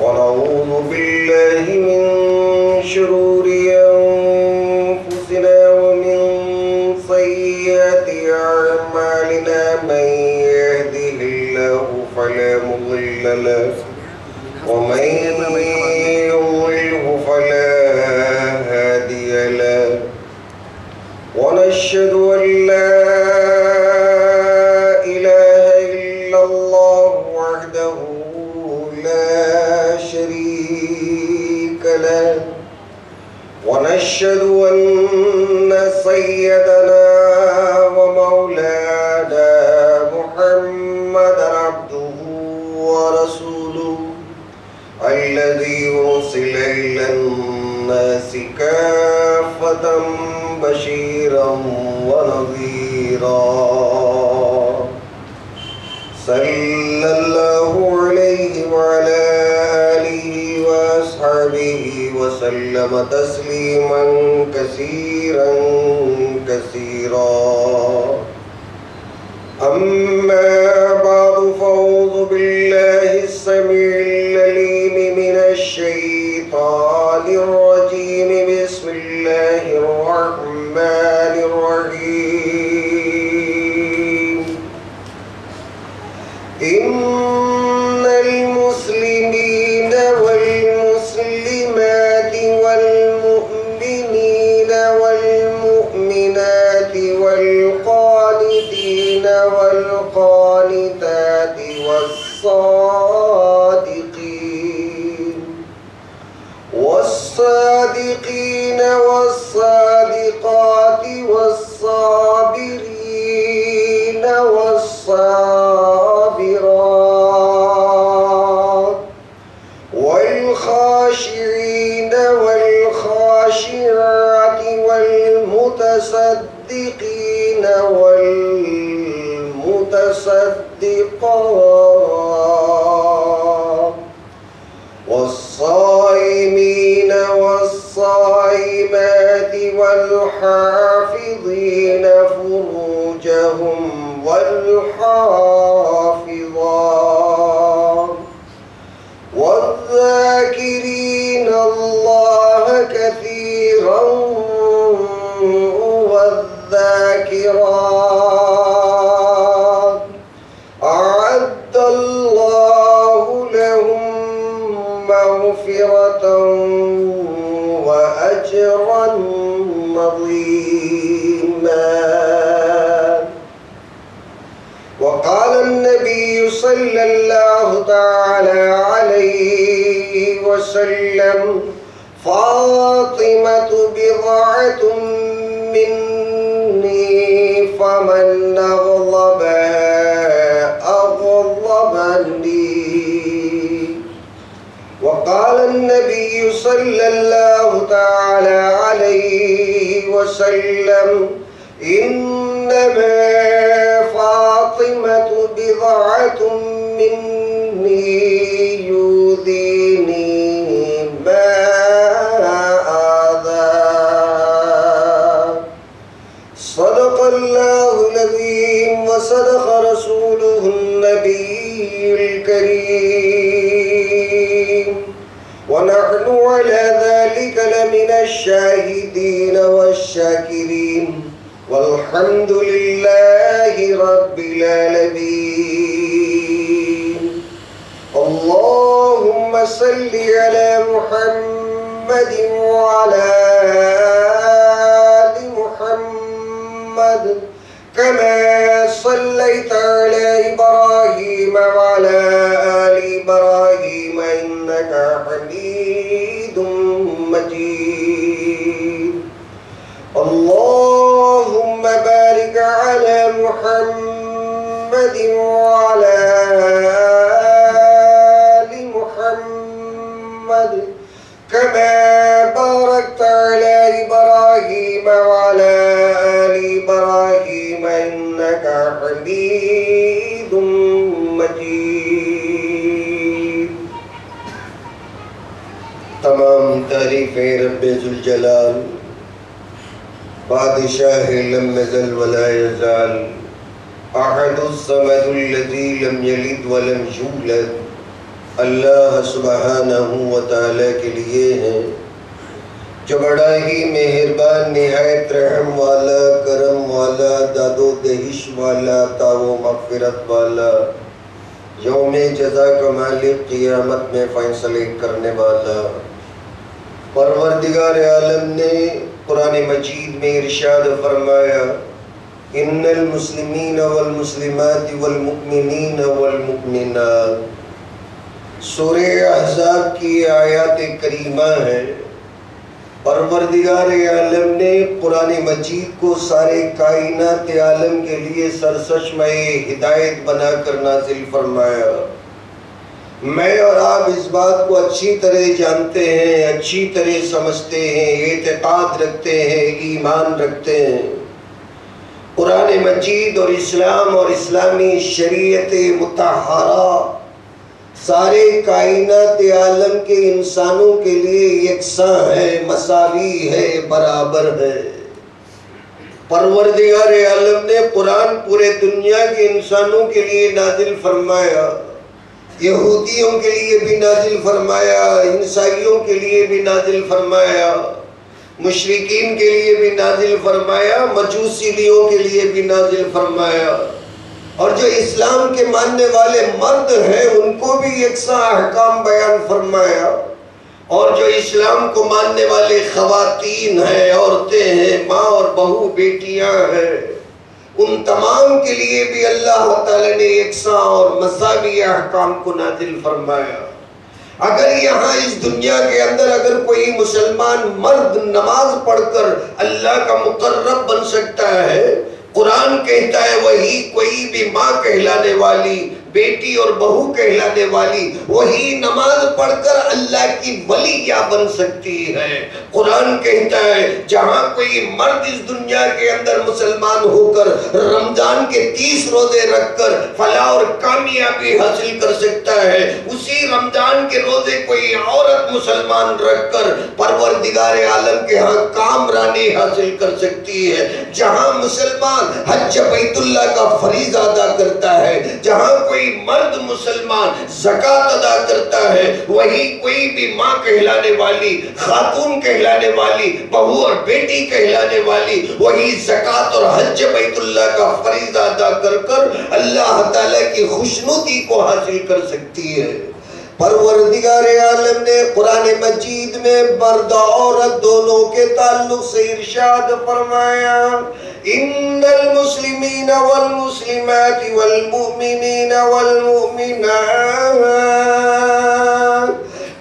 ونعوذ بالله من شرور أنفسنا ومن سيئات أعمالنا من يهده الله فلا مضل له ومن يضلله فلا هادي له ونشهد أن لا إله إلا الله وحده لا شريك له ونشهد أن سيدنا ومولانا محمدا عبده ورسوله الذي أرسل إلى الناس كافة بشيرا ونذيرا صلى الله عليه وعلى آله وأصحابه وسلم تسليما كثيرا كثيرا أما بعد فأعوذ بالله السميع العليم من الشيطان الرجيم بسم الله الرحمن الرحيم إن المسلمين والمسلمات والمؤمنين والمؤمنات والقانتين والقانتات والصادقين والصادقات والصابرين والصابرات والخاشعين والخاشعات والمتصدقين والمتصدقات والصائمين والصائمات والحافظين فروجهم والحافظات والذاكرين الله كثيرا والذاكرات أعد الله لهم مغفرة وأجرا عظيما. وقال النبي صلى الله تعالى عليه وسلم فاطمة بضعة مني فمن أغضبها أغضبني. وقال النبي صلى الله تعالى عليه وسلم إنما فاطمة بضعة مني يؤذيني ما آذى. صدق الله العظيم وصدق رسوله النبي الكريم ونحن على ذلك لمن الشاهدين والشاكرين والحمد لله رب العالمين. اللهم صل على محمد وعلى آل محمد كما صليت على إبراهيم وعلى آل إبراهيم إنك حميد مجيد. اللهم بارك على محمد وعلى آل محمد كما باركت على إبراهيم وعلى آل إبراهيم إنك حميد مجيد. تمام تعریفیں رب ذوالجلال بادشاہ لم یزل ولا یزال احد الصمد الذی لم یلد ولم یولد اللہ سبحانہ و تعالیٰ کے لیے ہیں جو بڑا ہی مہربان، نہایت رحم والا، کرم والا، داد و دہش والا، عطا و مغفرت والا، یوم جزا کا مالک، قیامت میں فیصلے کرنے والا۔ پروردگار عالم نے قرآن مجید میں ارشاد فرمایا، ان المسلمین والمسلمات والمؤمنین والمؤمنات۔ سورہ احزاب کی آیات کریمہ ہے۔ پروردگار عالم نے قرآن مجید کو سارے کائنات عالم کے لیے سرچشمہ ہدایت بنا کر نازل فرمایا۔ میں اور آپ اس بات کو اچھی طرح جانتے ہیں، اچھی طرح سمجھتے ہیں، اعتقاد رکھتے ہیں، ایمان رکھتے ہیں۔ قرآن مجید اور اسلام اور اسلامی شریعت مطہرہ سارے کائنات عالم کے انسانوں کے لیے یکساں ہے، مساوی ہے، برابر ہے۔ پروردگار عالم نے قرآن پورے دنیا کے انسانوں کے لیے نازل فرمایا، یہودیوں کے لیے بھی نازل فرمایا، عیسائیوں کے لیے بھی نازل فرمایا، مشرکین کے لیے بھی نازل فرمایا، مجوسیوں کے لیے بھی نازل فرمایا، اور جو اسلام کے ماننے والے مرد ہیں ان کو بھی یکساں احکام بیان فرمایا، اور جو اسلام کو ماننے والے خواتین ہیں، عورتیں ہیں، ماں اور بہو بیٹیاں ہیں، ان تمام کے لیے بھی اللہ تعالیٰ نے یکساں اور مساوی احکام کو نازل فرمایا۔ اگر یہاں اس دنیا کے اندر اگر کوئی مسلمان مرد نماز پڑھ کر اللہ کا مقرب بن سکتا ہے، قرآن کہتا ہے وہی کوئی بھی ماں کہلانے والی، بیٹی اور بہو کہلانے والی، وہی نماز پڑھ کر اللہ کی ولیہ بن سکتی ہے۔ قرآن کہتا ہے جہاں کوئی مرد اس دنیا کے اندر مسلمان ہو کر رمضان کے 30 روزے رکھ کر فلاح اور کامیابی حاصل کر سکتا ہے، اسی رمضان کے روزے کوئی عورت مسلمان رکھ کر پروردگار عالم کے ہاں کامرانی حاصل کر سکتی ہے۔ جہاں مسلمان حج بیت اللہ کا فریضہ ادا کرتا ہے، جہاں کوئی مرد مسلمان زکوٰۃ ادا کرتا ہے، وہی کوئی بھی ماں کہلانے والی، خاتون کہلانے والی، بہو اور بیٹی کہلانے والی، وہی زکوٰۃ اور حج بیت اللہ کا فریضہ ادا کر کر اللہ تعالیٰ کی خوشنودی کو حاصل کر سکتی ہے۔ پروردگار عالم نے قرآن مجید میں مرد اور عورت دونوں کے تعلق سے ارشاد فرمایا، ان المسلمین والمسلمات والمؤمنین والمؤمنات۔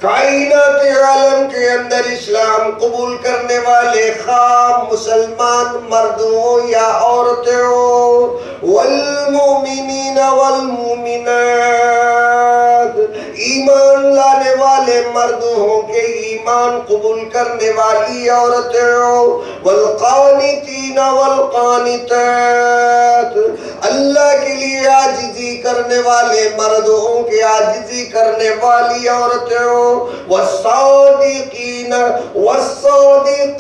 کائنات عالم کے اندر اسلام قبول کرنے والے خواہ مسلمان مرد ہو یا عورتیں ہو، والمؤمنین والمؤمنات، ایمان لانے والے مرد ہوں کہ ایمان قبول کرنے والی عورتیں ہوں، والقانتین والقانتات، اللہ کے لیے عاجزی کرنے والے مرد ہوں کہ عاجزی کرنے والی عورتیں ہوں، والصادقین والصادقات،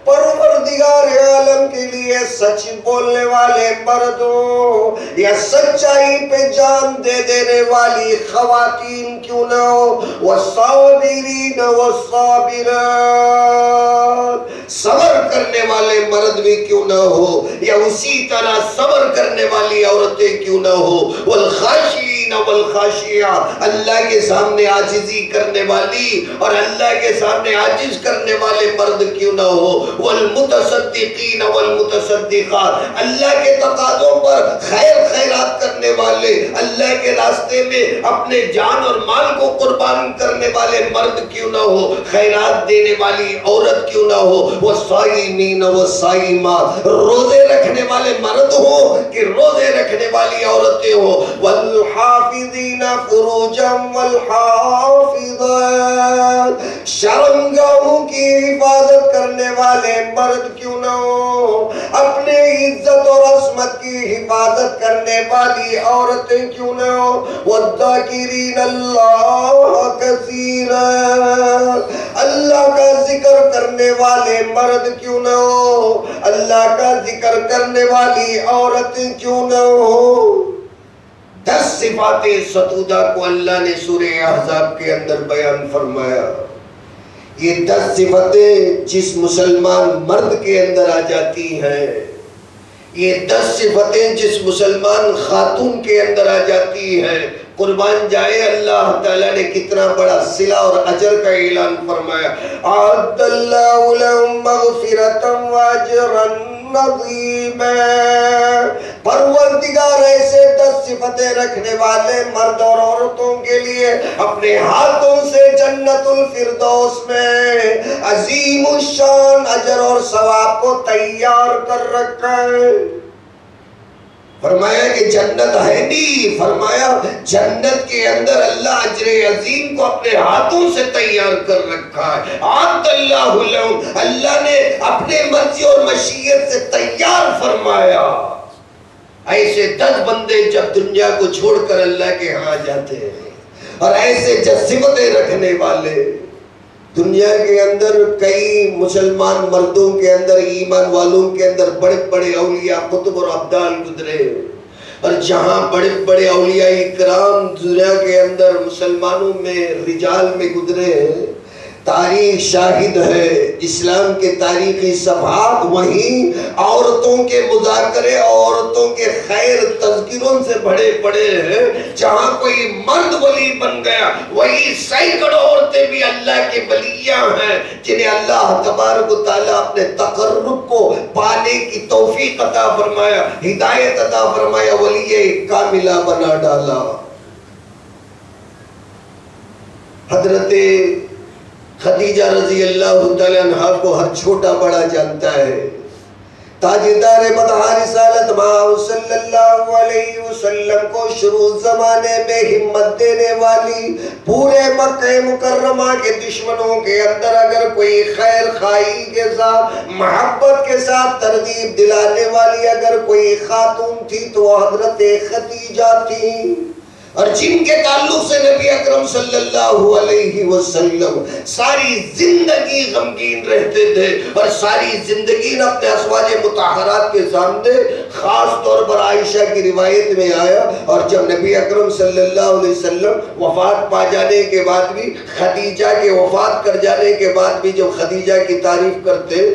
پروردگار عالم کے لیے سچ بولنے والے مرد ہوں یا سچائی پہ جان دے دینے والی خواتین کیوں نہ ہو، والصابرین والصابرات، صبر کرنے والے مرد بھی کیوں نہ ہو یا اسی طرح صبر کرنے والی عورتیں کیوں نہ ہو، والخاشعین والخاشعات، اللہ کے سامنے عاجزی کرنے والی اور اللہ کے سامنے عاجز کرنے والے مرد کیوں نہ ہو، والمتصدقین والمتصدقات، اللہ کے تقاضوں پر خیر خیرات کرنے والے، اللہ کے راستے میں اپنے جان اور مال کو قربان کرنے والے مرد کیوں نہ ہو، خیرات دینے والی عورت کیوں نہ ہو، والصائمین والصائمات، روزے رکھنے والے مرد ہو کہ روزے رکھنے والی عورتیں ہو، والحافظین فروجا والحافظات، شرمگاہوں کی حفاظت کرنے والے مرد کیوں نہ ہو، اپنے عزت اور عصمت کی حفاظت کرنے والی عورتیں کیوں نہ ہو، والذاکرین اللہ کثیرا، اللہ کا ذکر کرنے والے مرد کیوں نہ ہو، اللہ کا ذکر کرنے والی عورتیں کیوں نہ ہو۔ 10 صفات ستودہ کو اللہ نے سورہ احزاب کے اندر بیان فرمایا. یہ 10 صفتیں جس مسلمان مرد کے اندر آ جاتی ہیں، یہ 10 صفتیں جس مسلمان خاتون کے اندر آ جاتی ہیں، قربان جائے اللہ تعالیٰ نے کتنا بڑا صلہ اور اجر کا اعلان فرمایا. اعد اللہ لہم مغفرۃ واجرا عظیما. پروردگار ایسے 10 صفتیں رکھنے والے مرد اور عورتوں کے لیے اپنے ہاتھوں سے جنت الفردوس میں عظیم الشان اجر اور ثواب کو تیار کر رکھا ہے. فرمایا کہ جنت ہے نہیں، فرمایا جنت کے اندر اللہ اجر عظیم کو اپنے ہاتھوں سے تیار کر رکھا ہے. اعد اللہ لہم، اللہ نے اپنے مرضی اور مشیت سے تیار فرمایا. ایسے 10 بندے جب دنیا کو چھوڑ کر اللہ کے ہاں جاتے ہیں، اور ایسے 10 صفتیں رکھنے والے دنیا کے اندر کئی مسلمان مردوں کے اندر، ایمان والوں کے اندر بڑے بڑے اولیاء قطب اور ابدال گزرے، اور جہاں بڑے بڑے اولیاء اکرام دنیا کے اندر مسلمانوں میں رجال میں گزرے ہیں، تاریخ شاہد ہے. اسلام کے تاریخی صفحات وہیں عورتوں کے مذاکرے، عورتوں کے خیر تذکروں سے بڑے بڑے ہیں. جہاں کوئی مرد ولی بن گیا، وہی سینکڑوں عورتیں بھی اللہ کے ولیاں ہیں، جنہیں اللہ تبارک و تعالیٰ اپنے تقرب کو پانے کی توفیق عطا فرمایا، ہدایت عطا فرمایا، ولی کاملہ بنا ڈالا. حضرت خدیجہ رضی اللہ تعالیٰ عنہ کو ہر چھوٹا بڑا جانتا ہے. تاجدار مدح رسالت محمد صلی اللہ علیہ وسلم کو شروع زمانے میں ہمت دینے والی، پورے مکہ مکرمہ کے دشمنوں کے اندر اگر کوئی خیر خواہی کے ساتھ، محبت کے ساتھ ترغیب دلانے والی اگر کوئی خاتون تھی تو وہ حضرت خدیجہ تھی، اور جن کے تعلق سے نبی اکرم صلی اللہ علیہ وسلم ساری زندگی غمگین رہتے تھے، اور ساری زندگی اپنے ازواج مطہرات کے سامنے. خاص طور پر عائشہ کی روایت میں آیا، اور جب نبی اکرم صلی اللہ علیہ وسلم وفات پا جانے کے بعد بھی، خدیجہ کے وفات کر جانے کے بعد بھی جب خدیجہ کی تعریف کرتے،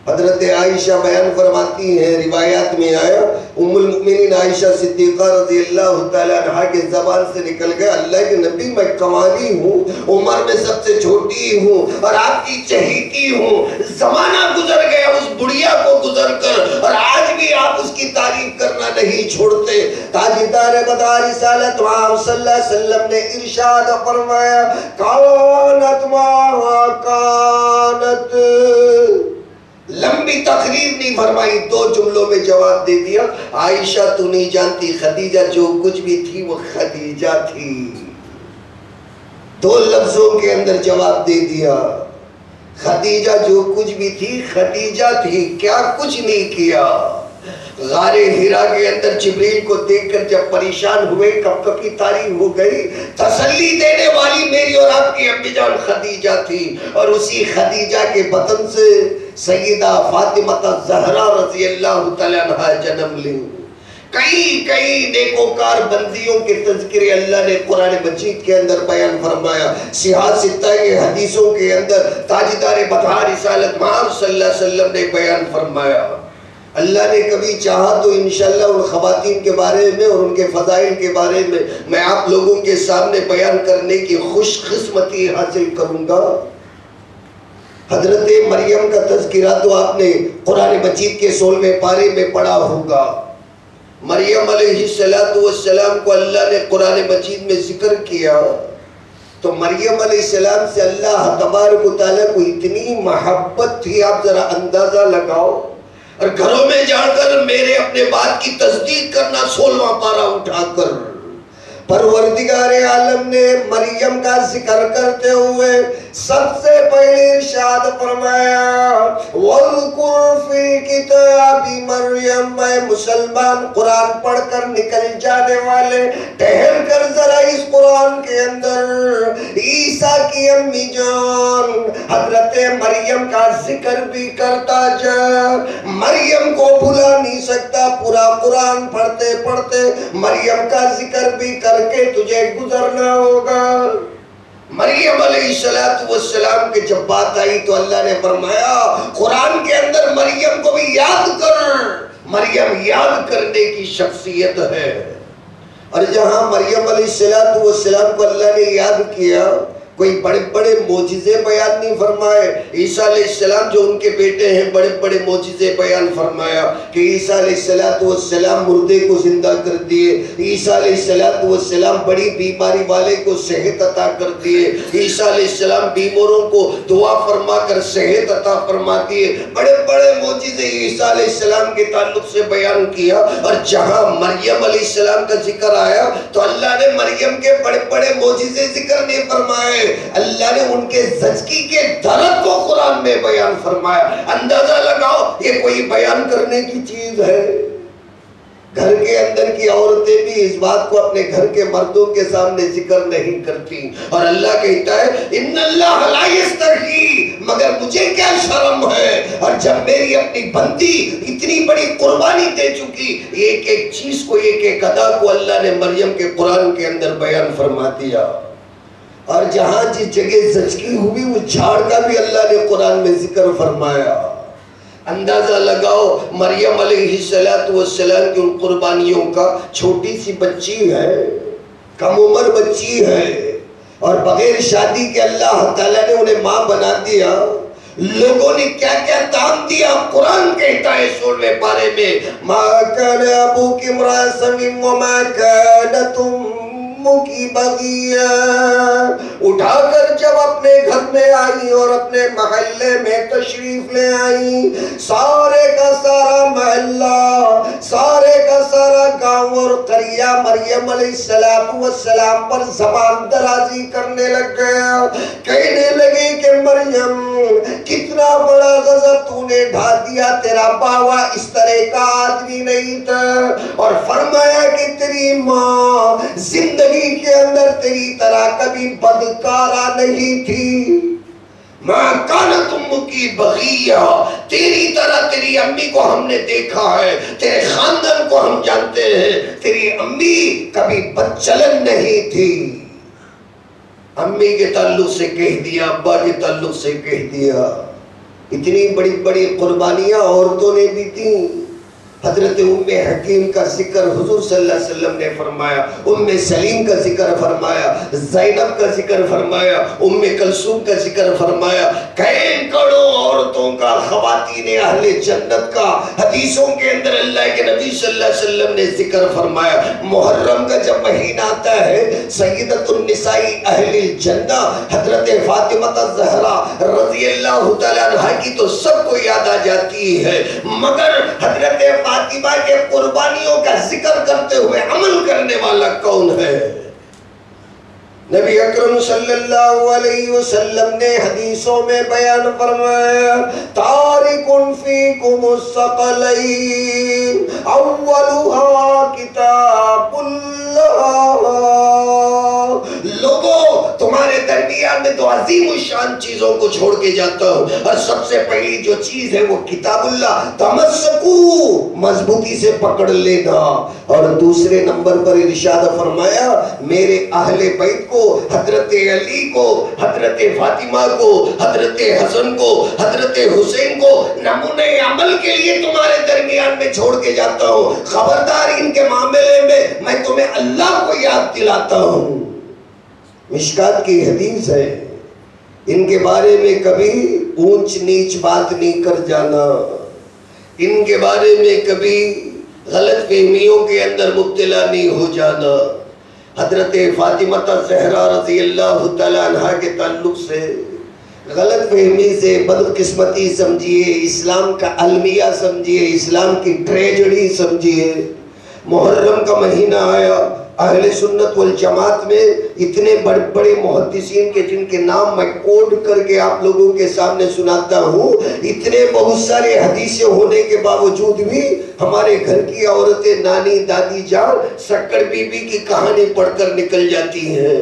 حضرت عائشہ بیان فرماتی ہیں، روایات میں آیا، ام المؤمنین عائشہ صدیقہ رضی اللہ تعالیٰ عنہ کے زبان سے نکل گیا، اللہ کے نبی میں کمالی ہوں، عمر میں سب سے چھوٹی ہوں، اور آپ کی چہیتی ہوں. زمانہ گزر گیا اس بڑھیا کو گزر کر، اور آج بھی آپ اس کی تعریف کرنا نہیں چھوڑتے. تاجدار مدح رسالت محمد صلی اللہ علیہ وسلم نے ارشاد فرمایا، کانت ما کانت. لمبی تقریر نہیں فرمائی، 2 جملوں میں جواب دے دیا. عائشہ تو نہیں جانتی، خدیجہ جو کچھ بھی تھی وہ خدیجہ تھی. 2 لفظوں کے اندر جواب دے دیا. خدیجہ جو کچھ بھی تھی خدیجہ تھی، کیا کچھ نہیں کیا. غار ہیرا کے اندر جبریل کو دیکھ کر جب پریشان ہوئے، کب کبھی تاریخ ہو گئی، تسلی دینے والی میری اور آپ کی امی جان خدیجہ تھی، اور اسی خدیجہ کے بطن سے سیدہ فاطمہ زہرا رضی اللہ تعالیٰ عنہ جنم لی. کئی نیکوکار بندیوں کے تذکرے اللہ نے قرآن مجید کے اندر بیان فرمایا. صحاح ستہ کے حدیثوں کے اندر تاجدار مدح رسالت محمد صلی اللہ علیہ وسلم نے بیان فرمایا. اللہ نے کبھی چاہا تو انشاءاللہ ان خواتین کے بارے میں اور ان کے فضائل کے بارے میں آپ لوگوں کے سامنے بیان کرنے کی خوش قسمتی حاصل کروں گا. حضرت مریم کا تذکرہ تو آپ نے قرآن مجید کے 16ویں پارے میں پڑھا ہوگا. مریم علیہ السلام کو اللہ نے قرآن مجید میں ذکر کیا، تو مریم علیہ السلام سے اللہ تبارک و تعالیٰ کو اتنی محبت تھی، آپ ذرا اندازہ لگاؤ. اور گھروں میں جا کر میرے اپنے بات کی تصدیق کرنا 16واں پارہ اٹھا کر پروردگار عالم نے مریم کا ذکر کرتے ہوئے سب سے پہلے ارشاد فرمایا وَاذْكُرْ فِي الْكِتَابِ مَرْيَمَ، اے مسلمان قرآن پڑھ کر نکل جانے والے ٹھہر کر ذرا اس قرآن کے اندر عیسیٰ کی امی جان حضرت مریم کا ذکر بھی کرتا جا۔ مریم کو بھلا نہیں سکتا، پورا قرآن پڑھتے پڑھتے مریم کا ذکر بھی کر کے تجھے گزرنا ہوگا۔ مریم علیہ السلام کے جب بات آئی تو اللہ نے فرمایا قرآن کے اندر مریم کو بھی یاد کر، مریم یاد کرنے کی شخصیت ہے۔ اور جہاں مریم علیہ السلام کو اللہ نے یاد کیا، کوئی بڑے بڑے معجزے بیان نہیں فرمائے۔ عیسیٰ علیہ السلام جو ان کے بیٹے ہیں بڑے بڑے معجزے بیان فرمایا کہ عیسیٰ علیہ السلام مردے کو زندہ کر دیے، عیسیٰ علیہ السلام بڑی بیماری والے کو صحت عطا کر دیے، عیسیٰ علیہ السلام بیماروں کو دعا فرما کر صحت عطا فرما دیے۔ بڑے بڑے معجزے عیسیٰ علیہ السلام کے تعلق سے بیان کیا۔ اور جہاں مریم علیہ السلام کا ذکر آیا تو اللہ نے مریم کے بڑے بڑے معجزے ذکر نہیں فرمائے، اللہ نے ان کے زچگی کے درد کو قرآن میں بیان فرمایا۔ اندازہ لگاؤ یہ کوئی بیان کرنے کی چیز ہے؟ گھر کے اندر کی عورتیں بھی اس بات کو اپنے گھر کے مردوں کے سامنے ذکر نہیں کرتی، اور اللہ کہتا ہے ان اللہ لا یستحی، مگر مجھے کیا شرم ہے۔ اور جب میری اپنی بندی اتنی بڑی قربانی دے چکی، ایک ایک چیز کو ایک ایک ادا کو اللہ نے مریم کے قرآن کے اندر بیان فرما دیا۔ اور جہاں جس جگہ زچگی ہوئی وہ جھاڑ کا بھی اللہ نے قرآن میں ذکر فرمایا۔ اندازہ لگاؤ مریم علیہ السلام کی ان قربانیوں کا، چھوٹی سی بچی ہے، کم عمر بچی ہے، اور بغیر شادی کے اللہ تعالیٰ نے انہیں ماں بنا دیا۔ لوگوں نے کیا کیا دام دیا، قرآن کہتا ہے 16ویں پارے میں ما کان ابوک امرأ سوء وما کانت کی بغیہ۔ اٹھا کر جب اپنے گھر میں آئی اور اپنے محلے میں تشریف لے آئی، سارے کا سارا محلہ، سارے کا سارا گاؤں اور قریہ مریم علیہ السلام پر زبان درازی کرنے لگ گیا، کہنے لگے کہ مریم کتنا بڑا غضب تو نے ڈھا دیا، تیرا باوا اس طرح کا آدمی نہیں تھا۔ اور فرمایا کہ تیری ماں زندگی کے اندر تیری طرح کبھی بدکارہ نہیں تھی۔ ماں کانت امکی بغیہ، تیری طرح تیری امی کو ہم نے دیکھا ہے، تیرے خاندان کو ہم جانتے ہیں، تیری امی کبھی بدچلن نہیں تھی۔ امی کے تعلق سے کہہ دیا، ابا کے تعلق سے کہہ دیا۔ اتنی بڑی بڑی قربانیاں عورتوں نے بھی تھیں۔ حضرت ام حکیم کا ذکر حضور صلی اللہ علیہ وسلم نے فرمایا، ام سلیم کا ذکر فرمایا، زینب کا ذکر فرمایا، ام کلثوم کا ذکر فرمایا، کینکڑوں عورتوں کا، خواتین اہل جنت کا حدیثوں کے اندر اللہ کے نبی صلی اللہ علیہ وسلم نے ذکر فرمایا۔ محرم کا جب مہینہ آتا ہے، سیدۃ النساء اہل الجنہ حضرت فاطمہ الزہرا رضی اللہ تعالیٰ عنہ کی تو سب کو یاد آ جاتی ہے، مگر حضرت فاطمہ کے قربانیوں کا ذکر کرتے ہوئے عمل کرنے والا کون ہے؟ نبی اکرم صلی اللہ علیہ وسلم نے حدیثوں میں بیان فرمایا تارک فیکم الثقلین اولها کتاب اللہ۔ لوگوں تمہارے درمیان میں دو عظیم الشان چیزوں کو چھوڑ کے جاتا ہوں، اور سب سے پہلی جو چیز ہے وہ کتاب اللہ، تمسکو، مضبوطی سے پکڑ لینا، اور دوسرے نمبر پر ارشاد فرمایا میرے اہل بیت کو، حضرت علی کو، حضرت فاطمہ کو، حضرت حسن کو، حضرت حسین کو نمونہ عمل کے لیے تمہارے درمیان میں چھوڑ کے جاتا ہوں۔ خبردار ان کے معاملے میں تمہیں اللہ کو یاد دلاتا ہوں۔ مشکات کی حدیث ہے، ان کے بارے میں کبھی اونچ نیچ بات نہیں کر جانا، ان کے بارے میں کبھی غلط فہمیوں کے اندر مبتلا نہیں ہو جانا۔ حضرت فاطمہ الزہرا رضی اللہ تعالیٰ عنہ کے تعلق سے غلط فہمی سے، بدقسمتی سمجھیے، اسلام کا المیہ سمجھیے، اسلام کی ٹریجڈی سمجھیے۔ محرم کا مہینہ آیا، اہل سنت والجماعت میں اتنے بڑے بڑے محدثین کے جن کے نام میں کوڈ کر کے آپ لوگوں کے سامنے سناتا ہوں، اتنے بہت سارے حدیثیں ہونے کے باوجود بھی ہمارے گھر کی عورتیں نانی دادی جان سکڑ بی بی کی کہانی پڑھ کر نکل جاتی ہیں،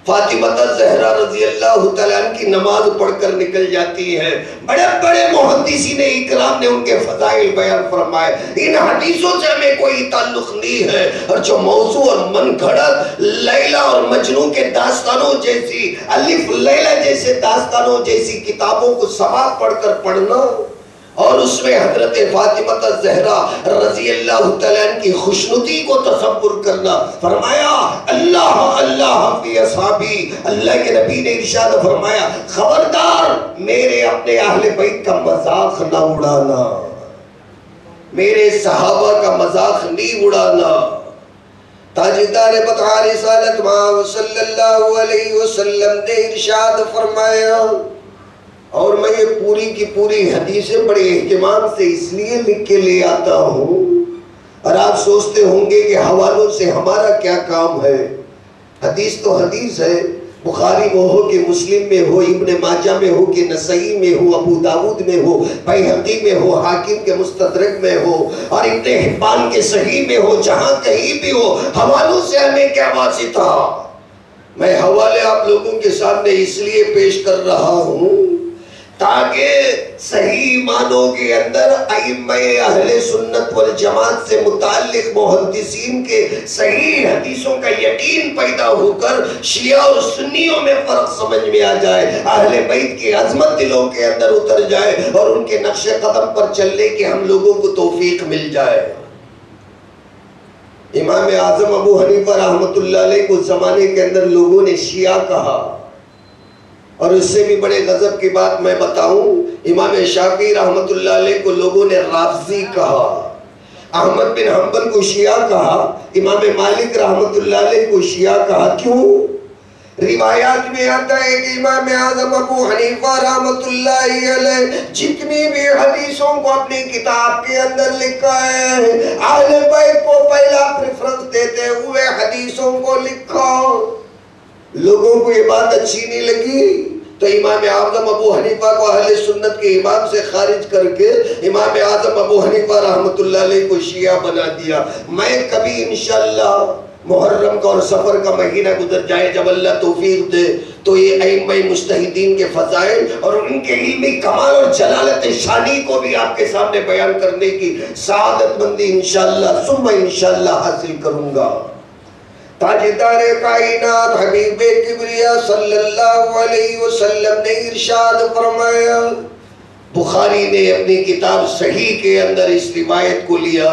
فاطمہ زہرا رضی اللہ تعالیٰ عنہ کی نماز پڑھ کر نکل جاتی ہے۔ بڑے بڑے محدثین اکرام نے ان کے فضائل بیان فرمائے۔ ان حدیثوں سے ہمیں کوئی تعلق نہیں ہے، اور جو موضوع اور من گھڑت لیلا اور مجنون کے داستانوں جیسی، الف لیلا جیسے داستانوں جیسی کتابوں کو سبق پڑھ کر پڑھنا اور اس میں حضرت فاطمہ زہرا رضی اللہ تعالیٰ عنہ کی خوشنودی کو تصور کرنا، فرمایا اللہ اللہ فی اصحابی، اللہ کے نبی نے ارشاد فرمایا خبردار میرے اپنے اہل بیت کا مذاق نہ اڑانا، میرے صحابہ کا مذاق نہیں اڑانا۔ تاجدار بطحہ رسالت مآب صلی اللہ علیہ وسلم نے ارشاد فرمایا، اور میں یہ پوری کی پوری حدیثیں بڑے اہتمام سے اس لیے لکھ کے لے آتا ہوں، اور آپ سوچتے ہوں گے کہ حوالوں سے ہمارا کیا کام ہے۔ حدیث تو حدیث ہے، بخاری میں ہو کہ مسلم میں ہو، ابن ماجہ میں ہو کہ نسائی میں ہو، ابو داود میں ہو، بیہقی میں ہو، حاکم کے مستدرک میں ہو، اور ابن حبان کے صحیح میں ہو، جہاں کہیں بھی ہو، حوالوں سے ہمیں کیا واسطہ۔ میں حوالے آپ لوگوں کے سامنے اس لیے پیش کر رہا ہوں تاکہ صحیح معنوں کے اندر ائمہ اہل سنت والجماعت سے متعلق محدثین کے صحیح حدیثوں کا یقین پیدا ہو کر شیعہ اور سنیوں میں فرق سمجھ میں آ جائے، اہل بیت کی عظمت دلوں کے اندر اتر جائے، اور ان کے نقش قدم پر چلنے کی ہم لوگوں کو توفیق مل جائے۔ امام اعظم ابو حنیفہ رحمۃ اللہ علیہ کو زمانے کے اندر لوگوں نے شیعہ کہا، اور اس سے بھی بڑے غضب کی بات میں بتاؤں، امام شافعی رحمت اللہ علیہ کو لوگوں نے رافضی کہا، احمد بن حنبل کو شیعہ کہا، امام مالک رحمت اللہ علیہ کو شیعہ کہا۔ کیوں؟ روایات میں آتا ہے کہ امام اعظم ابو حنیفہ رحمت اللہ علیہ جتنی بھی حدیثوں کو اپنی کتاب کے اندر لکھا ہے، اہل بیت کو پہلا پریفرنس دیتے ہوئے حدیثوں کو لکھا۔ لوگوں کو یہ بات اچھی نہیں لگی تو امام اعظم ابو حنیفہ کو اہل سنت کے امام سے خارج کر کے امام اعظم ابو حنیفہ رحمت اللہ علیہ کو شیعہ بنا دیا۔ میں کبھی انشاءاللہ محرم کا اور سفر کا مہینہ گزر جائے، جب اللہ توفیق دے، تو یہ ائمہ مجتہدین کے فضائل اور ان کے علمی کمال اور جلالت شانی کو بھی آپ کے سامنے بیان کرنے کی سعادت مندی انشاءاللہ ثم انشاءاللہ حاصل کروں گا۔ تاجدار کائنات حبیب کبریا صلی اللہ علیہ وسلم نے ارشاد فرمایا، بخاری نے اپنی کتاب صحیح کے اندر اس روایت کو لیا،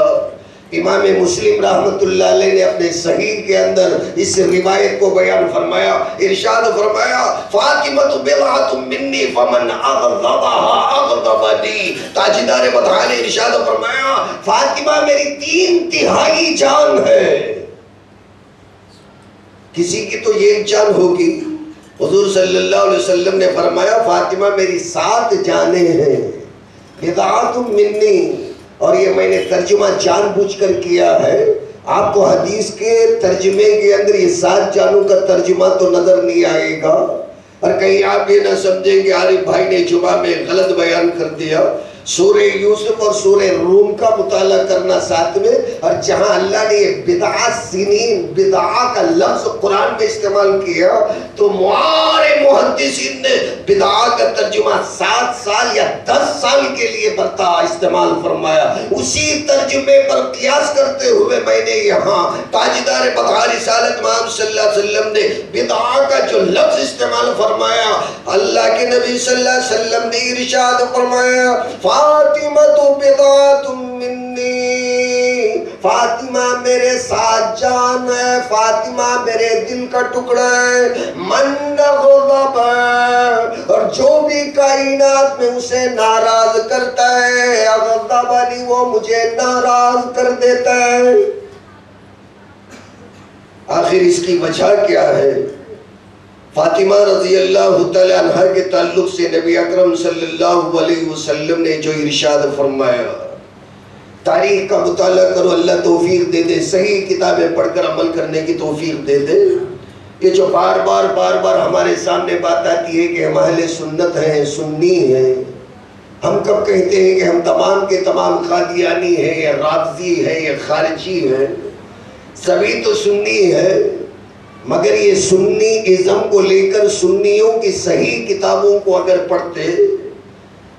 امام مسلم رحمت اللہ علیہ نے اپنے صحیح کے اندر اس روایت کو بیان فرمایا، ارشاد فرمایا فاطمہ بضعۃ منی فمن اغضبها اغضبنی۔ تاجدار بطحہ نے ارشاد فرمایا فاطمہ میری 3/3 جان ہے۔ کسی کی تو یہ جان ہوگی، حضور صلی اللہ علیہ وسلم نے فرمایا فاطمہ میری 7 جانیں ہیں، بضعۃ منی، اور یہ میں نے ترجمہ جان بوجھ کر کیا ہے۔ آپ کو حدیث کے ترجمے کے اندر یہ 7 جانوں کا ترجمہ تو نظر نہیں آئے گا، اور کہیں آپ یہ نہ سمجھیں کہ عارف بھائی نے جمعہ میں غلط بیان کر دیا۔ سورہ یوسف اور سورہ روم کا مطالعہ کرنا ساتھ میں، اور جہاں اللہ نے یہ بضع سنین، بضع کا لفظ قرآن میں استعمال کیا تو معارے محدثین نے بضع کا ترجمہ 7 سال یا 10 سال کے لیے برتا استعمال فرمایا۔ اسی ترجمے پر قیاس کرتے ہوئے میں نے یہاں تاجدار بطحہ رسالت مآب صلی اللہ علیہ وسلم نے بضع کا جو لفظ استعمال فرمایا، اللہ کے نبی صلی اللہ علیہ وسلم نے ارشاد فرمایا فاطمہ تو بضعۃ منی، فاطمہ میرے 7 جان ہے، فاطمہ میرے دل کا ٹکڑا ہے، من غضب، اور جو بھی کائنات میں اسے ناراض کرتا ہے، اغضبنی، وہ مجھے ناراض کر دیتا ہے۔ آخر اس کی وجہ کیا ہے؟ فاطمہ رضی اللہ تعالیٰ عنہ کے تعلق سے نبی اکرم صلی اللہ علیہ وسلم نے جو ارشاد فرمایا، تاریخ کا مطالعہ کرو، اللہ توفیق دے دے، صحیح کتابیں پڑھ کر عمل کرنے کی توفیق دے دے۔ یہ جو بار بار ہمارے سامنے بات آتی ہے کہ ہم اہل سنت ہیں، سنی ہیں، ہم کب کہتے ہیں کہ ہم تمام کے تمام قادیانی ہیں یا رافضی ہیں یا خارجی ہیں؟ سبھی تو سنی ہے، مگر یہ سنی ازم کو لے کر سنیوں کی صحیح کتابوں کو اگر پڑھتے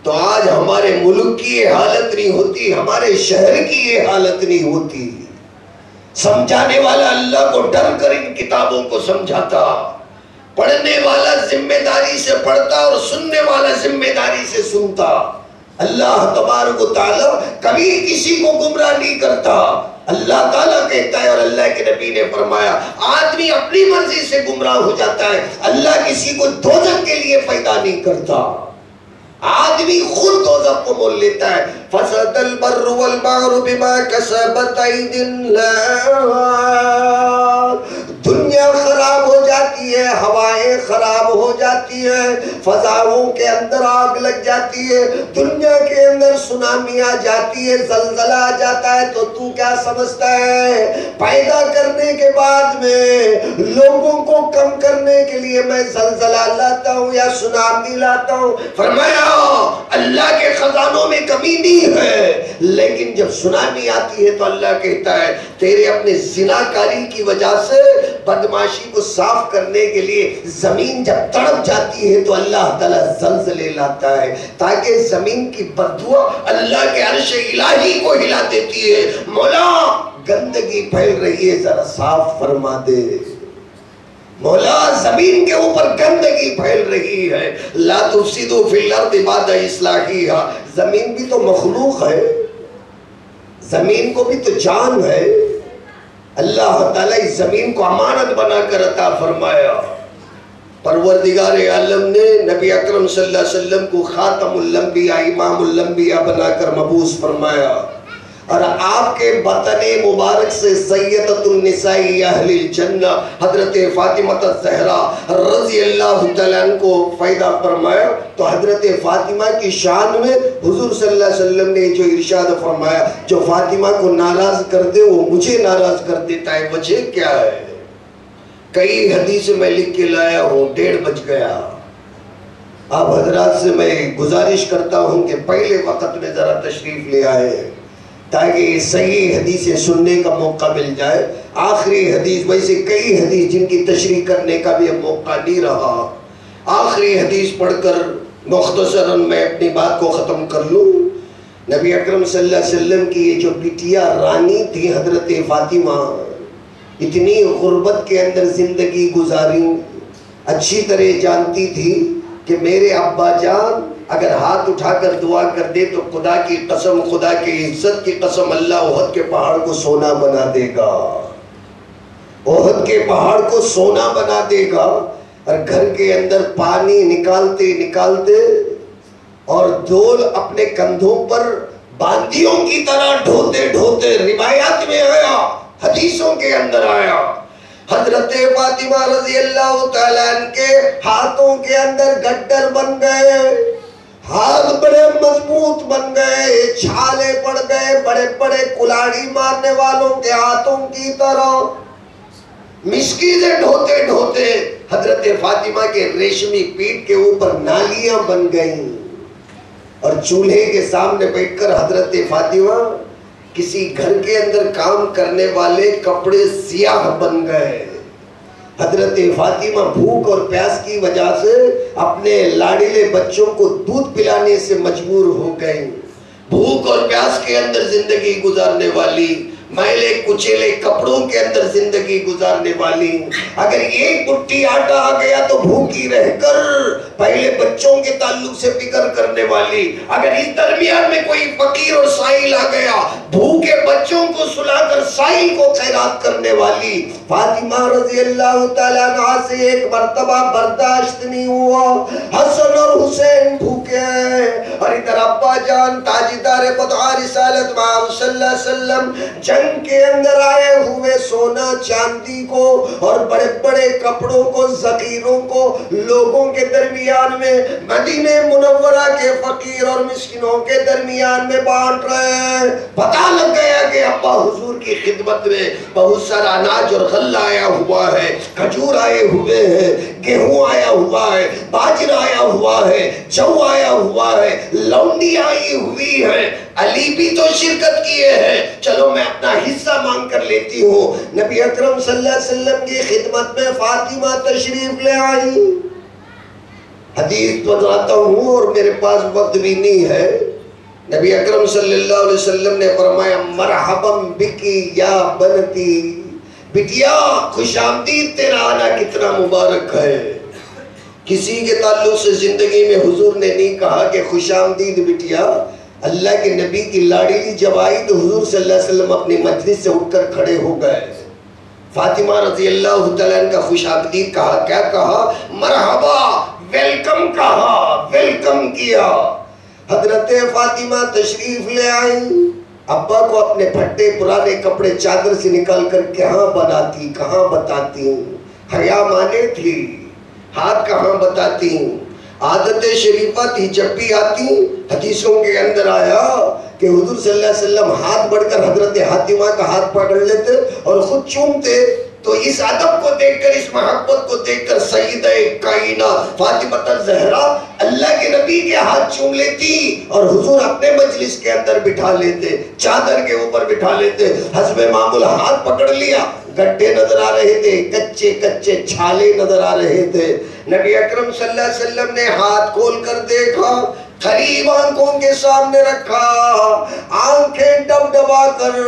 تو آج ہمارے ملک کی یہ حالت نہیں ہوتی، ہمارے شہر کی یہ حالت نہیں ہوتی۔ سمجھانے والا اللہ کو ڈر کر ان کتابوں کو سمجھاتا، پڑھنے والا ذمہ داری سے پڑھتا اور سننے والا ذمہ داری سے سنتا۔ اللہ تبارک و تعالیٰ کبھی کسی کو گمراہ نہیں کرتا۔ اللہ تعالیٰ کہتا ہے اور اللہ کے نبی نے فرمایا آدمی اپنی مرضی سے گمراہ ہو جاتا ہے، اللہ کسی کو دوزخ کے لیے پیدا نہیں کرتا، آدمی خود دوزخ کو مول لیتا ہے۔ فَسَدَ الْبَرُّ وَالْبَحْرُ بِمَا كَسَبَتْ أَيْدِي النَّاسِ، دنیا خراب ہو جاتی ہے، ہوائیں خراب ہو جاتی ہیں، فضاؤں کے اندر آگ لگ جاتی ہے، دنیا کے اندر سونامی آ جاتی ہے، زلزلہ آ جاتا ہے، تو کیا سمجھتا ہے پیدا کرنے کے بعد میں لوگوں کو کم کرنے کے لیے میں زلزلہ لاتا ہوں یا سونامی لاتا ہوں؟ فرمایا اللہ کے خزانوں میں کمی نہیں ہے، لیکن جب سونامی آتی ہے تو اللہ کہتا ہے تیرے اپنے زناکاری کی وجہ سے بدماشی کو صاف کرنے کے لیے زمین جب تڑپ جاتی ہے تو اللہ تعالیٰ زلزلے لاتا ہے تاکہ زمین کی بددعا اللہ کے عرش الہی کو ہلا دیتی ہے۔ مولا گندگی پھیل رہی ہے، ذرا صاف فرما دے۔ مولا زمین کے اوپر گندگی پھیل رہی ہے، لا تفسدوا فی الارض بعد اصلاحها، زمین بھی تو مخلوق ہے، زمین کو بھی تو جان ہے۔ اللہ تعالیٰ اس زمین کو امانت بنا کر عطا فرمایا۔ پروردگار عالم نے نبی اکرم صلی اللہ علیہ وسلم کو خاتم الانبیاء، امام الانبیاء بنا کر مبعوث فرمایا، اور آپ کے بطن مبارک سے سیدۃ النساء اہل الجنہ حضرت فاطمہ الزہرا رضی اللہ تعالیٰ عنہ کو پیدا فرمایا۔ تو حضرت فاطمہ کی شان میں حضور صلی اللہ علیہ وسلم نے جو ارشاد فرمایا جو فاطمہ کو ناراض کر دے وہ مجھے ناراض کر دیتا ہے، وجہ کیا ہے؟ کئی حدیث میں لکھ کے لایا ہوں، 1:30 بج گیا۔ آپ حضرات سے میں گزارش کرتا ہوں کہ پہلے وقت میں ذرا تشریف لے آئے تاکہ صحیح حدیثیں سننے کا موقع مل جائے۔ آخری حدیث، ویسے کئی حدیث جن کی تشریح کرنے کا بھی موقع نہیں رہا، آخری حدیث پڑھ کر مختصراً میں اپنی بات کو ختم کر لوں۔ نبی اکرم صلی اللہ علیہ وسلم کی یہ جو بٹیا رانی تھی حضرت فاطمہ، اتنی غربت کے اندر زندگی گزاری، اچھی طرح جانتی تھی کہ میرے ابا جان اگر ہاتھ اٹھا کر دعا کر دے تو خدا کی قسم، خدا کی عزت کی قسم، اللہ احد کے پہاڑ کو سونا بنا دے گا، احد کے پہاڑ کو سونا بنا دے گا۔ اور گھر کے اندر پانی نکالتے نکالتے اور ڈول اپنے کندھوں پر باندیوں کی طرح ڈھوتے ڈھوتے، روایات میں آیا، حدیثوں کے اندر آیا، حضرت فاطمہ رضی اللہ تعالیٰ عنہ کے ہاتھوں کے اندر گڈر بن گئے، ہاتھ بڑے مضبوط بن گئے، چھالے پڑ گئے بڑے بڑے کلاڑی مارنے والوں کے ہاتھوں کی طرح۔ مسکی سے ڈھوتے ڈھوتے حضرت فاطمہ کے ریشمی پیٹ کے اوپر نالیاں بن گئیں، اور چولہے کے سامنے بیٹھ کر حضرت فاطمہ کسی گھر کے اندر کام کرنے والے کپڑے سیاہ بن گئے۔ حضرت فاطمہ بھوک اور پیاس کی وجہ سے اپنے لاڈلے بچوں کو دودھ پلانے سے مجبور ہو گئیں۔ بھوک اور پیاس کے اندر زندگی گزارنے والی، میلے کچیلے کپڑوں کے اندر زندگی گزارنے والی، اگر ایک مٹھی آٹا آ گیا تو بھوکی رہ کر پہلے بچوں کے تعلق سے فکر کرنے والی، اگر اس درمیان میں کوئی فقیر اور سائل آ گیا بھوکے بچوں کو سلا کر سائل کو خیرات کرنے والی فاطمہ رضی اللہ تعالیٰ عنہ سے ایک مرتبہ برداشت نہیں ہوا۔ حسن اور حسین بھوکے ہیں اور ادھر ابا جان تاجدار قطع رسالت محمد صلی اللہ علیہ وسلم جنگ کے اندر آئے ہوئے سونا چاندی کو اور بڑے بڑے کپڑوں کو، ذخیروں کو لوگوں کے درمیان میں، مدینہ منورہ کے فقیر اور مسکینوں کے درمیان میں بانٹ رہے ہیں۔ پتہ پتہ لگ گیا کہ ابا حضور کی خدمت میں بہت سارا اناج اور غلہ آیا ہوا ہے، کھجور آئے ہوئے ہیں، گیہوں آیا ہوا ہے، باجرہ آیا ہوا ہے، جو آیا ہوا ہے، لونڈی آئی ہوئی ہے، علی بھی تو شرکت کیے ہیں، چلو میں اپنا حصہ مانگ کر لیتی ہوں۔ نبی اکرم صلی اللہ علیہ وسلم کی خدمت میں فاطمہ تشریف لے آئی۔ حدیث بتاتا ہوں اور میرے پاس وقت بھی نہیں ہے۔ نبی اکرم صلی اللہ علیہ وسلم نے فرمایا مرحباً بکی یا بنتی، بٹیا خوش آمدید، تیرا آنا کتنا مبارک ہے۔ کسی کے تعلق سے زندگی میں حضور نے نہیں کہا کہ خوش آمدید بٹیا۔ اللہ کے نبی کی لاڈلی جب آئی تو حضور صلی اللہ علیہ وسلم اپنی مجلس سے اٹھ کر کھڑے ہو گئے۔ فاطمہ رضی اللہ تعالیٰ عنہ کا خوش آمدید کہا، کیا کہا؟ مرحبا، ویلکم کہا، ویلکم کیا۔ حضرت فاطمہ تشریف لے آئیں، ابا کو اپنے پھٹے پرانے کپڑے چادر سے نکال کر کہاں بناتی، کہاں بتاتی، حیا مانے تھی، ہاتھ کہاں بتاتی، عادت شریفہ تھی، جب بھی آتی حدیثوں کے اندر آیا کہ حضور صلی اللہ علیہ وسلم ہاتھ بڑھ کر حضرت فاطمہ کا ہاتھ پکڑ لیتے اور خود چومتے۔ تو اس ادب کو دیکھ کر، اس محبت کو دیکھ کر سیدہ کائنات فاطمہ الزہرا اللہ کے نبی کے ہاتھ چوم لیتی اور حضور اپنے مجلس کے اندر بٹھا لیتے، چادر کے اوپر بٹھا لیتے، حسب معمول ہاتھ پکڑ لیا، گڈھے نظر آ رہے تھے، کچے کچے چھالے نظر آ رہے تھے۔ نبی اکرم صلی اللہ علیہ وسلم نے ہاتھ کھول کر دیکھا، قریب آنکھوں کے سامنے رکھا، آنکھیں ڈب ڈبا کر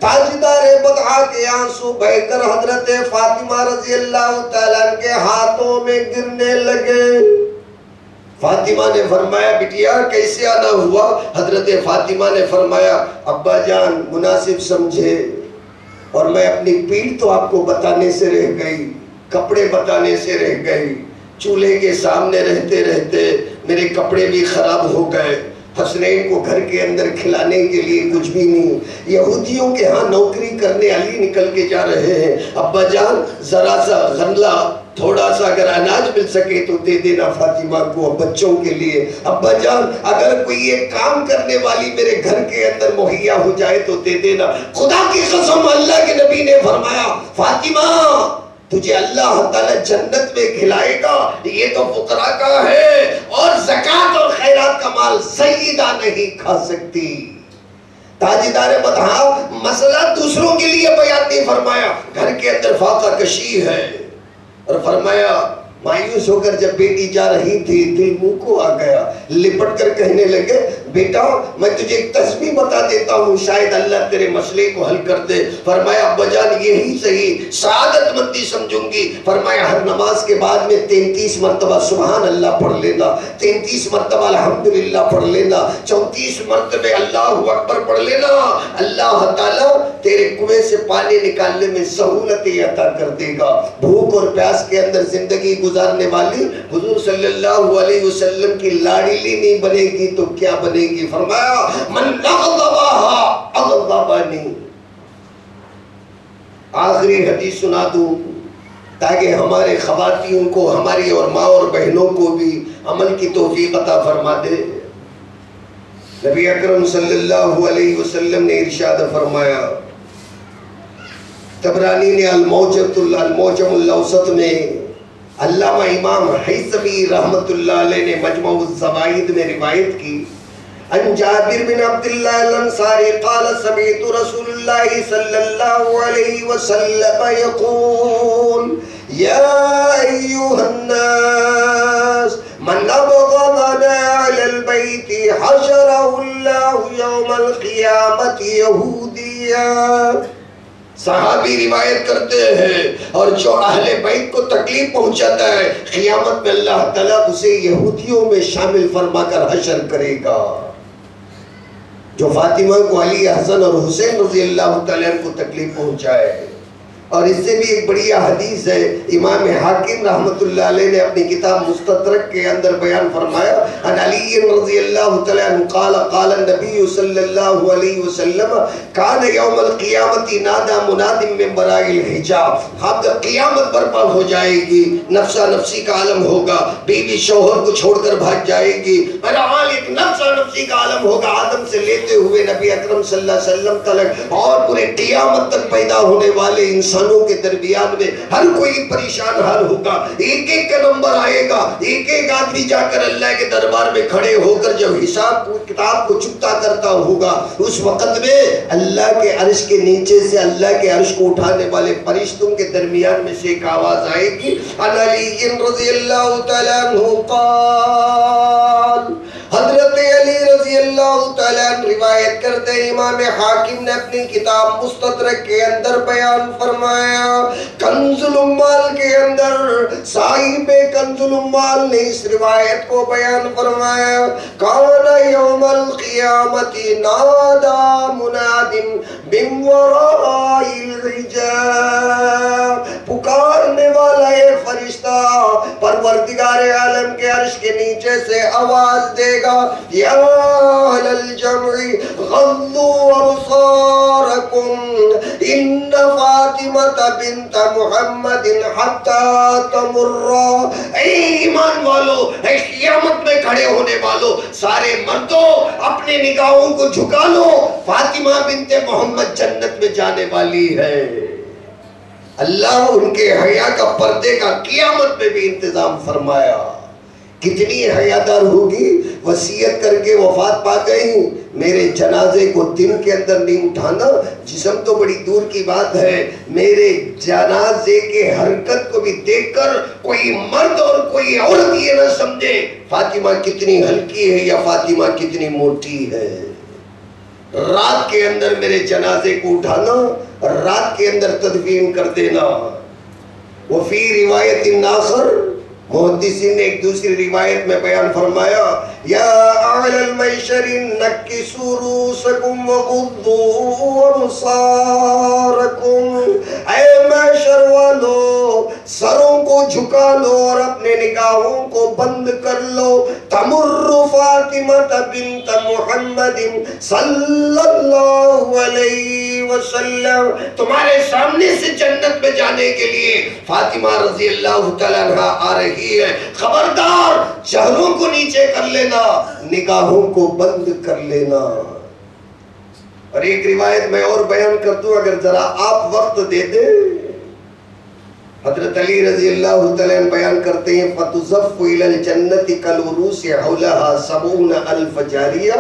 تاجدار بطحا کے آنسو بہہ کر حضرت فاطمہ رضی اللہ تعالیٰ کے ہاتھوں میں گرنے لگے۔ فاطمہ نے فرمایا بٹیا کیسے آنا ہوا؟ حضرت فاطمہ نے فرمایا ابا جان مناسب سمجھے، اور میں اپنی پیٹھ تو آپ کو بتانے سے رہ گئی، کپڑے بتانے سے رہ گئی، چولہے کے سامنے رہتے رہتے میرے کپڑے بھی خراب ہو گئے، حسنین کو گھر کے اندر کھلانے کے لیے کچھ بھی نہیں، یہودیوں کے ہاں نوکری کرنے علی نکل کے جا رہے ہیں، ابا جان ذرا سا غلہ تھوڑا سا اگر اناج مل سکے تو دے دینا فاطمہ کو بچوں کے لیے، ابا جان اگر کوئی ایک کام کرنے والی میرے گھر کے اندر مہیا ہو جائے تو دے دینا۔ خدا کی قسم اللہ کے نبی نے فرمایا فاطمہ تجھے اللہ تعالیٰ جنت میں کھلائے گا، یہ تو فقراء کا ہے، اور زکوٰۃ اور خیرات کا مال سیدہ نہیں کھا سکتی۔ تاجدار بطحا مسئلہ دوسروں کے لیے بیان نہیں فرمایا، گھر کے اندر فاقہ کشی ہے، اور فرمایا مایوس ہو کر جب بیٹی جا رہی تھی دل منہ کو آ گیا، لپٹ کر کہنے لگے بیٹا میں تجھے ایک تسبیح بتا دیتا ہوں شاید اللہ تیرے مسئلے کو حل کر دے۔ فرمایا ابا جان یہی صحیح، سعادت مندی سمجھوں گی۔ فرمایا ہر نماز کے بعد میں 33 مرتبہ سبحان اللہ پڑھ لینا، 33 مرتبہ الحمدللہ پڑھ لینا، 34 مرتبہ اللہ اکبر پڑھ لینا، اللہ تعالیٰ تیرے کنویں سے پانی نکالنے میں سہولتیں عطا کر دے گا۔ بھوک اور پیاس کے اندر زندگی گزارنے والی حضور صلی اللہ علیہ وسلم کی لاڈلی نہیں بنے گی تو کیا بنے گی؟ فرمایا من اغضبہا اغضبنی۔ آخری حدیث سنا دوں تاکہ ہمارے خواتین کو، ہماری اور ماں اور بہنوں کو بھی عمل کی توفیق عطا فرما دے۔ نبی اکرم صلی اللہ علیہ وسلم نے ارشاد فرمایا، طبرانی نے المعجم الاوسط میں، علامہ امام حیثمی رحمت اللہ علیہ نے مجمع الزوائد میں روایت کی، عن جابر بن عبداللہ الانصاری قال سمعت رسول اللہ صلی اللہ علیہ وسلم یقول یا ایوہ الناس من ابغضنا علی البیت حشرہ اللہ یوم القیامت یہودیا۔ صحابی روایت کرتے ہیں اور جو اہل بیت کو تکلیف پہنچاتا ہے قیامت میں اللہ تعالیٰ اسے یہودیوں میں شامل فرما کر حشر کرے گا۔ جو فاطمہ کو، علی حسن اور حسین رضی اللہ تعالیٰ کو تکلیف پہنچائے، اور اس سے بھی ایک بڑی حدیث ہے، امام حاکم رحمت اللہ علیہ نے اپنی کتاب مستدرک کے اندر بیان فرمایا، ان علی رضی اللہ تعالیٰ عنہ قال قال النبی صلی اللہ علیہ وسلم کان یوم القیامت نادا مناد من وراء الحجاب، اب جب قیامت برپا ہو جائے گی، نفسا نفسی کا عالم ہوگا، بیوی شوہر کو چھوڑ کر بھاگ جائے گی، بہرحال ایک نفسا نفسی کا عالم ہوگا، آدم سے لیتے ہوئے نبی اکرم صلی اللہ علیہ وسلم تک اور پورے قیامت تک پیدا ہونے والے انسانوں کے درمیان میں ہر کوئی پریشان حال ہوگا، ایک ایک کا نمبر آئے گا، ایک ایک آدمی جا کر اللہ کے دربار میں کھڑے ہو کر جب حساب کتاب کو چکتا کرتا ہوگا، اس وقت میں اللہ کے عرش کے نیچے سے اللہ کے عرش کو اٹھانے والے فرشتوں کے درمیان میں سے ایک آواز آئے گی، عن علی رضی اللہ تعالیٰ عنہ قال، حضرت علی رضی اللہ تعالیٰ عنہ روایت کرتے ہیں، امام حاکم نے اپنی کتاب مستدرک کے اندر بیان فرمایا، کنز الاموال کے اندر صاحب کنز الاموال نے اس روایت کو بیان فرمایا، کان یوم القیامت نادا مناد من وراء الحجاب، پکارنے والا یہ فرشتہ پروردگار عالم کے عرش کے نیچے سے آواز دے گا، یا اہل الجمع غضوا ابصارکم ان فاطمہ بنت محمد حتی تمر، اے ایمان والو، اے قیامت میں کھڑے ہونے والو، سارے مردوں اپنے نگاہوں کو جھکا لو، فاطمہ بنت محمد جنت میں جانے والی ہے۔ اللہ ان کے حیا کا پردے کا قیامت میں بھی انتظام فرمایا، کتنی حیادار ہوگی، وصیت کر کے وفات پا گئی، میرے جنازے کو دن کے اندر نہیں اٹھانا، جسم تو بڑی دور کی بات ہے، میرے جنازے کے حرکت کو بھی دیکھ کر کوئی مرد اور کوئی عورت یہ نہ سمجھے فاطمہ کتنی ہلکی ہے یا فاطمہ کتنی موٹی ہے۔ رات کے اندر میرے جنازے کو اٹھانا، رات کے اندر تدفین کر دینا۔ وفی روایت آخر، محدثین نے ایک دوسری روایت میں بیان فرمایا، یا اعلی المیشر نکسوا رؤوسکم وغضوا ابصارکم، اے میشر والو سروں کو جھکا لو اور اپنے نگاہوں کو بند کر لو، تمر فاطمہ بنت محمد صلی اللہ علیہ وسلم، تمہارے سامنے سے جنت میں جانے کے لیے فاطمہ رضی اللہ تعالیٰ عنہ آ رہی ہے، خبردار چہروں کو نیچے کر لینا، نگاہوں کو بند کر لینا۔ اور ایک روایت میں اور بیان کر دوں اگر ذرا آپ وقت دے دیں، حضرت علی رضی اللہ تعالیٰ عنہ بیان کرتے ہیں، فَتُزَفُّ إِلَى الْجَنَّةِ كَالْعُرُوسِ حَوْلَهَا 70,000 جاریہ،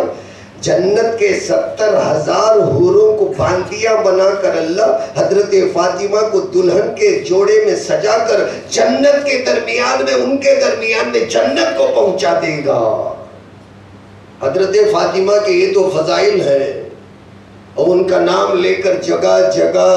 جنت کے 70,000 حوروں کو باندیاں بنا کر اللہ حضرت فاطمہ کو دلہن کے جوڑے میں سجا کر جنت کے درمیان میں، ان کے درمیان میں جنت کو پہنچا دے گا۔ حضرت فاطمہ کے یہ تو فضائل ہیں، اور ان کا نام لے کر جگہ جگہ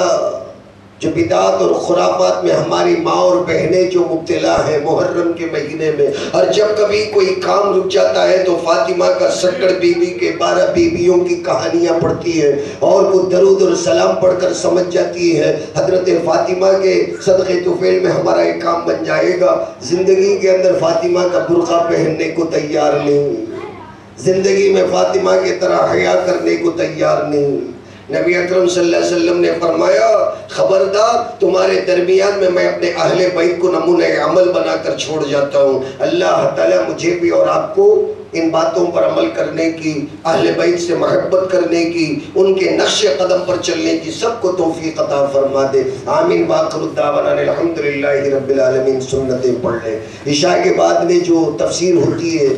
جو بدعات اور خرافات میں ہماری ماں اور بہنیں جو مبتلا ہیں محرم کے مہینے میں، اور جب کبھی کوئی کام رک جاتا ہے تو فاطمہ کا 70 بیوی کے 12 بیویوں کی کہانیاں پڑھتی ہیں، اور وہ درود اور سلام پڑھ کر سمجھ جاتی ہے حضرت فاطمہ کے صدقے طفیل میں ہمارا ایک کام بن جائے گا۔ زندگی کے اندر فاطمہ کا برقع پہننے کو تیار نہیں، زندگی میں فاطمہ کی طرح حیا کرنے کو تیار نہیں۔ نبی اکرم صلی اللہ علیہ وسلم نے فرمایا، خبردار تمہارے درمیان میں اپنے اہل بیت کو نمونہ عمل بنا کر چھوڑ جاتا ہوں۔ اللہ تعالیٰ مجھے بھی اور آپ کو ان باتوں پر عمل کرنے کی، اہل بیت سے محبت کرنے کی، ان کے نقش قدم پر چلنے کی سب کو توفیق عطا فرما دے، آمین۔ وآخر دعوانا الحمدللہ رب العالمین۔ سنتیں پڑھ لیں، عشاء کے بعد میں جو تفسیر ہوتی ہے